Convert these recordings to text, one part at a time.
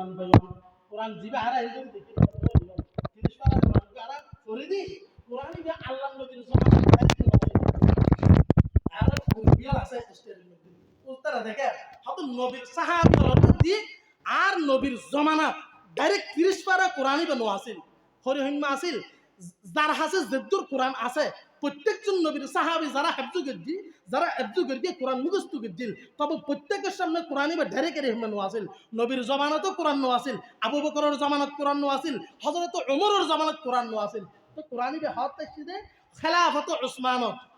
কোরআন পাইলাম কোরআন জিবা হারা একজন দেখি 30 পারা কোরআন হারা করে দি কোরআন যে আল্লাহ নবীর জমানা আর বিয়াল আছে স্টেজের মধ্যে উত্তরা দেখে হয়তো নবীর সাহাবীদের মধ্যে আর নবীর জমানা ডাইরেক্ট 30 পারা কোরআনই বানো আছিল হরিহিম্মা আছিল যার হাতে জেদ্দুর কোরআন আছে প্রত্যেকজন নবীর সাহাবী যারা হেফজু গিয়ে কোরআন মুখস্থ গিয়েছিল তবে প্রত্যেকের সামনে কোরআনই বা ডাইরেক্ট রহমান আছিল নবীর জমানাতও কোরআন নো আছিল আবু বকরের জমানাত কোরআন নো আছিল হযরত ওমরের জমানাত কোরআন নো আছিল তো কোরআনই বে হাত তাইছে খেলাফত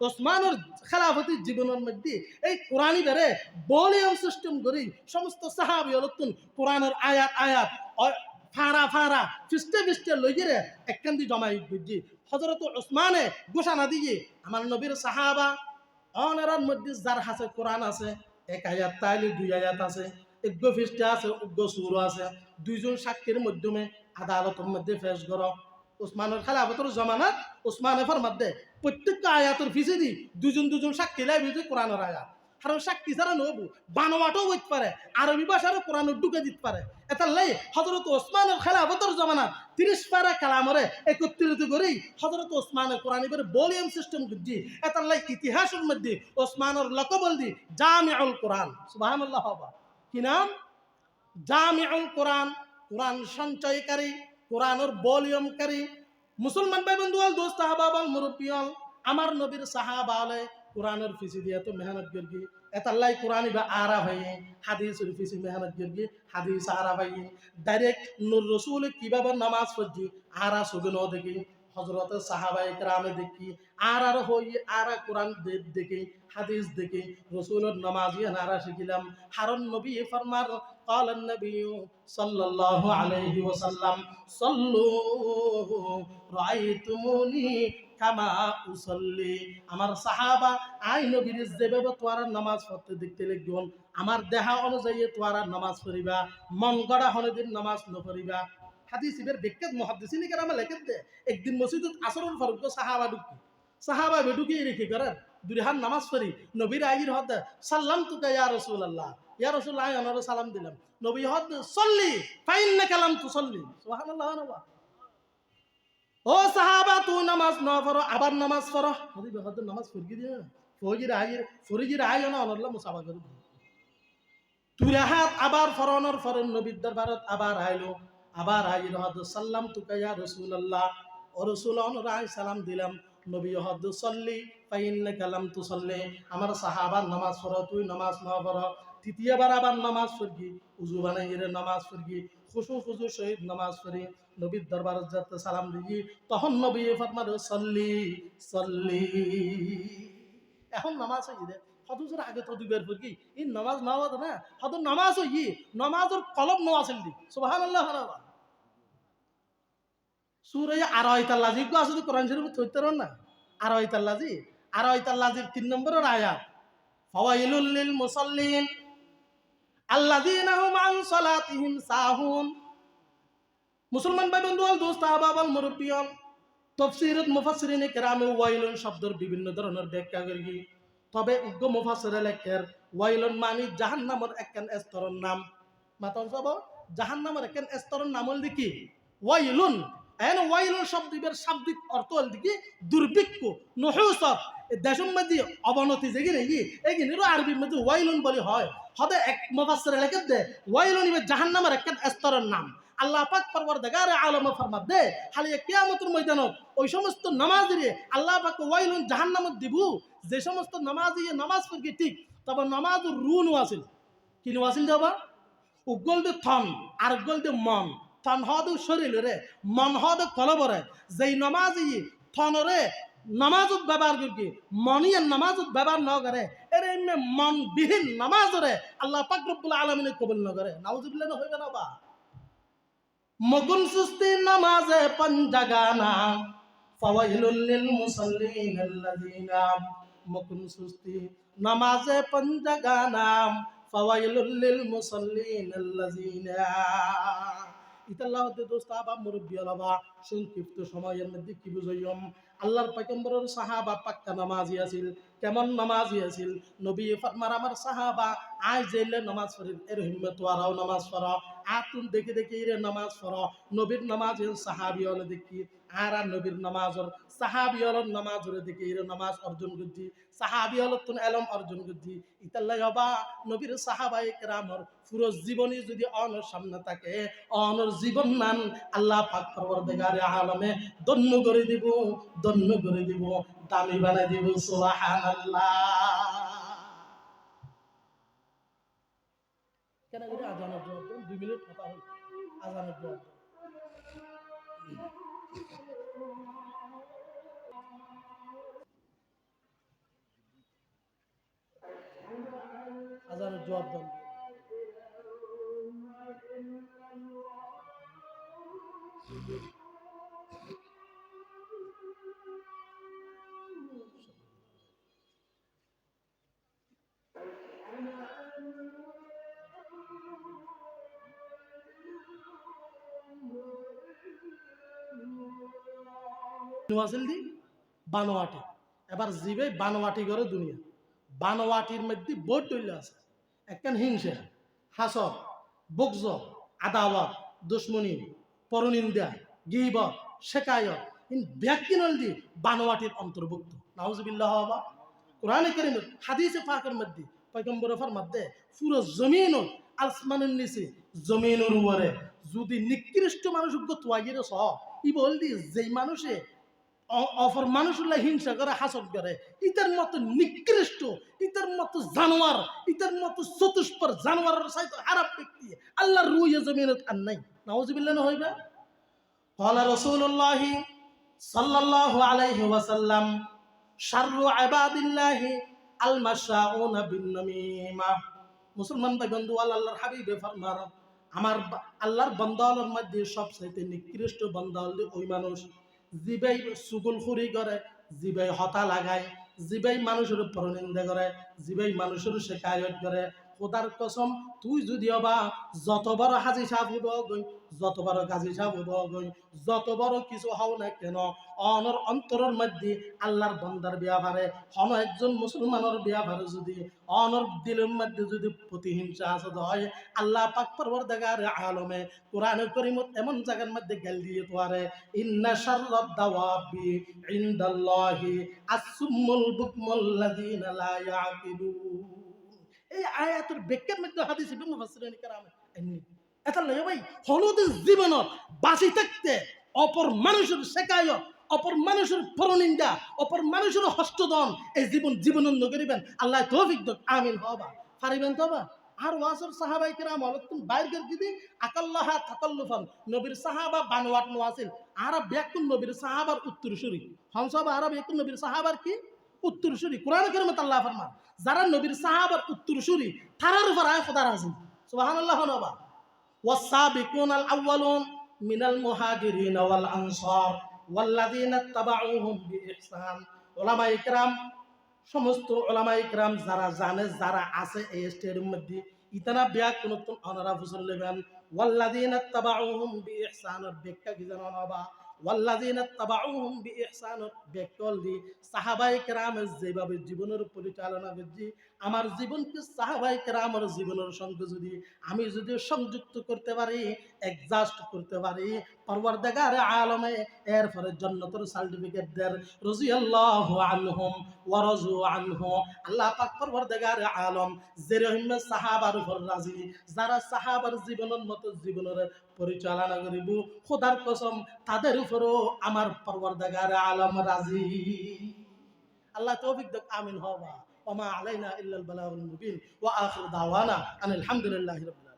ওসমানের খেলাফতি জীবনের মধ্যে এই কোরআনই বেরে ভলিউম সিস্টেম করি সমস্ত সাহাবী হলতুন কোরআনের আয়াত আয়াত ফারা ফিস্টে লইয়ে একখান দি জমাই বুঝি হযরত ওসমানে ঘোষণা দিয়ে আমার নবীর সাহাবা অনারার মধ্যে যার হাতে কোরআন আছে এক আয়াত তাইলে দুই আয়াত আছে একগো ফিস্টে আছে উগ্র সুর আছে দুইজন সাক্ষীর মাধ্যমে আদালতের মধ্যে পেশ করো ওসমানের খেলাফতের জমানাত ওসমানে ফরমাতে প্রত্যেকটা আয়াতের ফিসে দি দুজন সাক্ষী লাই বুঝি কোরআনের আয়াত কারণ সাক্ষী ছাড়া নবু বানোয়াটাও বইতে পারে আরবি ভাষারও কোরআন ঢুকে দিতে পারে এটা লাই হযরত ওসমানের খেলাফতের জমানাত 30 পারা কালামরে একত্রিত করেই হযরত ওসমানের কোরআন এবারে ভলিউম সিস্টেম করছি এটা লাই ইতিহাসের মধ্যে ওসমানের লকবল দি জামিউল কোরআন সুবহানাল্লাহ বাবা কি নাম জামিউল কোরআন কোরআন সঞ্চয়কারী কোরআনের ভলিউমকারী মুসলমান ভাই বন্ধু আল দোস্ত আহবাব আল মুরব্বিয়াল আমার নবীর সাহাবা আলে কোরআনের ফিসি দিয়া তো মেহনত করবি এতাল্লাই কোরআন বা আরা ভাই হাদিসের ফিসি মেহনত করবি হাদিস আরা ভাই ডাইরেক্ট নূর রাসূল কিভাবে নামাজ পড়ছি আরা সুগন দেখি হযরত সাহাবা ইকরামে দেখি আর হই আরা কোরআন দেখি হাদিস দেখি রাসূলের নামাজ আরা শিখিলাম হারন নবী ফরমার قال النبي صلى الله عليه وسلم صلوا رأيتموني কামা উসল্লি আমার সাহাবা আই নবীর যেভাবে তোয়ারা নামাজ পড়তে দেখতে লাগবেন আমার দেহা অনুযায়ী তোয়ারা নামাজ পড়িবা মন গড়া হলেদিন নামাজ ন পড়িবা হাদিস ইবের বিখ্যাত মুহাদ্দিসিন কেরাম লেখেন দে একদিন মসজিদত আসরের ফরক সাহাবা বেডুকি রেখে করার দুইহাত নামাজ পড়ি নবীর আইর হদ সাল্লাম তুকা ইয়া রাসূলুল্লাহ ইয়া রাসূলুল্লাহ আনারে সালাম দিলাম নবী হদ সল্লি ফাইন্না কালাম তুসল্লি সুবহানাল্লাহ ও সাহাবা তুই নামাজ না পড়ো আবার নামাজ পড়ো নবী হদ নামাজ পড়ি দিয়ে ফরিজির আয় না অনল্লাহ মুসাফা করে দুই হাত আবার ফরনের ফরন নবীর দরবারত আবার আইলো আবার আইর হদ সাল্লাম তুকা ইয়া রাসূলুল্লাহ ও রাসূল অনুরাই সালাম দিলাম নবী হদ সল্লি ফাইন্না কালাম তুসল্লি আমার সাহাবা নামাজ পড়ো তুই নামাজ না পড়ো তৃতীয়বার আবার নামাজ পড়ি উযু বানাইরে নামাজ পড়ি খুশু সহিত নামাজ পড়ি নবীর দরবারে যেতে সালাম দিই তখন নবী ফরমায় সল্লি এখন নামাজ হই দে হদুজের আগে তো দুইবার পড়ি এই নামাজ না হতো না হদ নামাজ হই নামাজের কলম ন আছিল দি সুবহানাল্লাহ সূরা আরাইতাল্লাজি গো আছে কোরআন শরীফ থইতার না আরাইতাল্লাজির 3 নম্বরের আয়াত ফাওয়াইলুল লিল মুসাল্লিন আল্লাযীনা হুম আন সালাতিহিম সাহুন মুসলমান ভাই বন্ধু আল দোস্ত আহবাব আল মুরব্বিয়ান তাফসীরত মুফাসসিরিনে কেরামে ওয়াইলুন শব্দের বিভিন্ন ধরনের ব্যাখ্যা করি তবে উগ্র মুফাসসিরে লেখের ওয়াইলুন মানে জাহান্নামের একখান স্তরের নাম মাতান সব জাহান্নামের একখান স্তরের নাম হল কি ওয়াইলুন এন ওয়াইলুন শব্দের শাব্দিক অর্থ হল কি দুর্ভিক্ষ নুহুসত দেশের মধ্যে অবনতি যেগি রেগি এগিনেরও আরবির মধ্যে ওয়াইলুন বলি হয় হদে এক মুফাসসিরে লেখেন দে ওয়াইলুন ইবে জাহান্নামের একখান স্তরের নাম আল্লাহ পাক পরওয়ারদিগার আলম ফরমাত দে হালিয়া কিয়ামতের ময়দানত ওই সমস্ত নামাজিরে আল্লাহ পাক ওয়াইলুন জাহান্নামত দিবু যে সমস্ত নামাজি নামাজ পড়ি ঠিক তবে নামাজুর রুনু আছিল কিনু আছিল যাবা উগল দে থন আর উগল দে মন থন হদু শরীর রে মন হদু কলবরে যেই নামাজি থনরে নামাজত ব্যবহার করি মনিয়ে নামাজত ব্যবহার ন করে এর এমনি মন বিহীন নামাজরে আল্লাহ পাক রব্বুল আলামিনে কবুল ন করে নাউজুবিল্লাহ না হইবে না বা মগুন সুস্তি নামাজে পঞ্জাগানা ফাওয়াইলুল লিল মুসাল্লিন আল্লাযীনা মগুন সুস্তি নামাজে পঞ্জাগানা ফাওয়াইলুল লিল মুসাল্লিন আল্লাযীনা ইতাল্লাহ দোস্ত আহবাব মুরব্বিয়াল বাবা সংক্ষিপ্ত সময়ের মধ্যে কি বুঝাইম আল্লাহর পয়গম্বরের সাহাবা পাক্কা নামাজি আছিল কেমন নামাজি আছিল নবী ফরমার আমার সাহাবা আজ জেলে নামাজ পড়েন এর হিম্মত ওয়ারাও নামাজ পড়া আতুন দেখে দেখে ইরে নামাজ পড়ো নবীর নামাজের সাহাবী হলে দেখি আর নবীর নামাজর সাহাবী হলের নামাজরে দেখে ইরে নামাজ অর্জন করছি সাহাবী হল তুন এলম অর্জন করছি ইতাল্লাই হবা নবীর সাহাবায়ে কেরামর পুরো জীবনী যদি অনর সামনে থাকে অনর জীবন নান আল্লাহ পাক পরবর্তীকারে আলমে দন্য করে দিব দামি বানাই দিব সুবহানাল্লাহ। কেন করে আজানের জবাব দেন 2 মিনিট কথা হল আজানের জবাব আজানের জবাব দেন নোয়াজেল দি বানোয়াটি এবার জিবে বানোয়াটি করে দুনিয়া বানোয়াটির মধ্যে বোর্ড তৈরি আছে একখান হিংসা হাসদ বকজ আদাওয়াত দুশ্মনী পরনিন্দা গীবত শেকায়ত ব্যক্তি নলদি বানোয়াটির অন্তর্ভুক্ত নাউজুবিল্লাহ বাবা কোরআনে কারীম হাদিসে পাকের মধ্যে পয়গম্বরের মধ্যে পুরো জমিন আসমানের নিচে জমিনের উপরে যদি নিকৃষ্ট মানুষকে তোয়াইরে সহ ই বলদি যেই মানুষে অপর মানুষগুলা হিংসা করে হাসদ করে ইতার মতো নিকৃষ্ট ইতার মতো জানোয়ার ইতার মতো চতুষ্পর জানোয়ারের সাথে খারাপ ব্যক্তি আল্লাহর রুয়ে জমিনত আর নাই নাউজুবিল্লাহ না হইবে ক্বালা রাসূলুল্লাহ সাল্লাল্লাহু আলাইহি ওয়াসাল্লাম শাররু ইবাদিল্লাহি আল মাশাউনা বিন নামিমা মুসলমান ভাই বন্ধু আল্লাহর হাবিবে ফরমান আমার আল্লাহর বান্দাদের মধ্যে সবচেয়ে নিকৃষ্ট বান্দা হলো ওই মানুষ জিবাই সুগুলখুরি করে জিবাই হতা লাগায় জিবাই মানুষের পরনিন্দা করে জিবাই মানুষের শেকায়ত করে খোদার কসম তুই যদি অবা যত বড় হাজি সাহেব হইব গই যত বড় গাজী সাহেব হইব গই যত বড় কিছু হও না কেন অনর অন্তরের মধ্যে আল্লাহর বান্দার ব্যাপারে হন একজন মুসলমানের ব্যাপারে যদি অনর দিলের মধ্যে যদি প্রতিহিংসা আসদ হয় আল্লাহ পাক পরবর্তীকারে আলমে কোরআনে কারীমত এমন জায়গার মধ্যে গাল দিয়ে তোয়ারে ইন্না শাররাদ দাওয়াবি ইনদাল্লাহি আসসুমুল বুকমুল লাযিনা লা ইয়াকিলুন এই আয়াতের ব্যাখ্যার মধ্যে হাদিস ইবনে মুফাসসিরিন কেরাম এমনি এটা লয় ভাই হলুদের জীবনত বাঁচি থাকতে অপর মানুষের শেকায়ত অপর মানুষের পরনিন্দা অপর মানুষের হস্তদন এই জীবন নগরিবেন আল্লাহ তৌফিক দান আমিন হবা পারিবেন তো বা আর ওয়াসর সাহাবায়ে কেরাম হলতুন বাইরের দিদি আকাল্লাহা তাকাল্লুফান নবীর সাহাবা বানওয়াট নোয়াছিল আরব ব্যাকুন নবীর সাহাবার উত্তরসূরি হামসাবা আরব ব্যাকুন নবীর সাহাবার কি উত্তরসূরি কোরআন কারীমে আল্লাহ ফরমান যারা নবীর সাহাবার উত্তরসূরি তারার উপর আয় খোদা রাজি সুবহানাল্লাহ নবা ওয়াসাবিকুনাল আউয়ালুন মিনাল মুহাজিরিন ওয়াল আনসার ওয়াল্লাযিনা তাবাউহুম বিইহসান উলামায়ে কেরাম সমস্ত উলামায়ে কেরাম যারা জানে যারা আছে এই স্টেজের মধ্যে ইতানা ব্যাক কোন অনারা ফুসল লেবেন ওয়াল্লাযিনা তাবাউহুম বিইহসান ব্যাখ্যা কি জানো নবা ওয়াল্লাযিনা তাবাউহুম বিইহসান বেকল দি সাহাবায়ে কেরামের যেভাবে জীবনের পরিচালনা করছি আমার জীবনকে সাহাবায়ে কেরামের জীবনের সঙ্গে আমি যদি সংযুক্ত করতে পারি অ্যাডজাস্ট করতে পারি পরওয়ারদিগারে আলমে এর পরে জান্নাতের সার্টিফিকেট দেন রাদিয়াল্লাহু আনহুম ওয়া রাজু আনহু আল্লাহ পাক পরওয়ারদিগারে আলম যেরকম সাহাবার উপর রাজি যারা সাহাবার জীবনের মতো জীবনের পরিচালনা করিব খোদার কসম তাদের উপরও আমার পরওয়ারদিগারে আলম রাজি আল্লাহ তৌফিক দান আমিন হওয়া ওয়া মা আলাইনা ইল্লাল বালাগুল মুবিন ওয়া আখির দাওয়ানা আলহামদুলিল্লাহি রাব্বিল